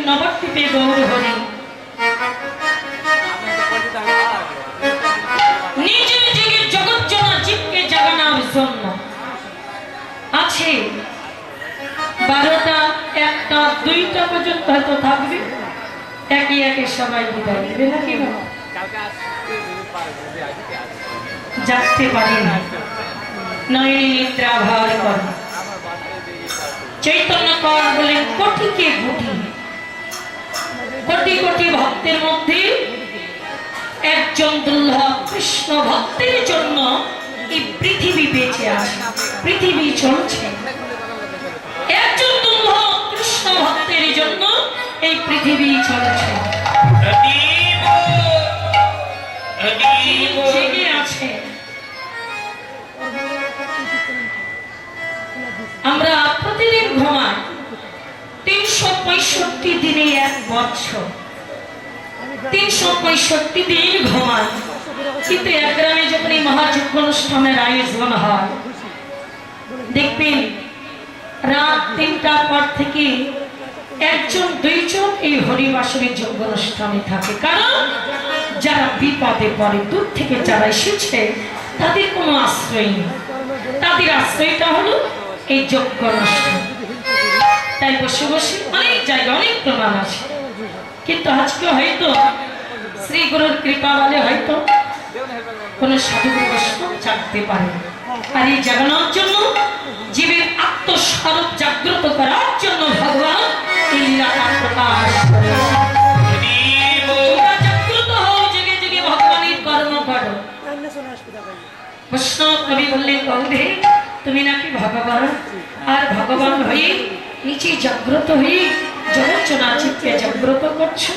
নবদ্বীপে গৌর হরি নিজের নিজের জগৎ জনা জীবকে জাগানোর জন্য আছে 12টা 1টা 2টা পর্যন্ত হয়তো থাকবে, একে একে সবাই বিদায় দেবে নাকি বাবা? জাগতে পারি না, নয়নি নিদ্রা ভার করে চৈতন্য কর বলে কোটিকে গুটি, কোটি কোটি ভক্তের মধ্যে একজন দুর্লভ কৃষ্ণ ভক্তের জন্য এই পৃথিবী বেঁচে আছে, পৃথিবী চলছে। একজন দুর্লভ কৃষ্ণ ভক্তের জন্য এই পৃথিবী চলছে, জেগে আছে। আমরা প্রতিদিন ঘুমাই 365 দিনে 1 বছর, 365 দিন ঘুমাই, কিন্তু এক গ্রামে যখন এই মহাযজ্ঞ অনুষ্ঠানের আয়োজন হয় দেখবেন রাত 3টার পর থেকে 1-2জন এই হরিবাসনের যজ্ঞ অনুষ্ঠানে থাকে। কারণ যারা বিপদে পড়ে, দূর থেকে যারা এসেছে তাদের কোনো আশ্রয় নেই, তাদের আশ্রয়টা হলো এই যজ্ঞ অনুষ্ঠান। তাই বসে বসে অনেক জায়গায় অনেক প্রমাণ আছে, কিন্তু আজকে হয়তো শ্রী গুরুর কৃপা বলে হয়তো কোন সাধু বৈষ্ণব জাগতে পারে। আর এই জাগানোর জন্য জীবের আত্মস্বরূপ জাগ্রত করার জন্য ভগবান এই লীলা প্রকাশ করে। জাগ্রত হও, জেগে জেগে ভগবানের কর্ম করো। বৈষ্ণব কবি বললেন গৌধে তুমি নাকি ভগবান, আর ভগবান হয়ে নিচে জাগ্রত হয়ে জগৎ চনাচিত্রে জাগ্রত করছো।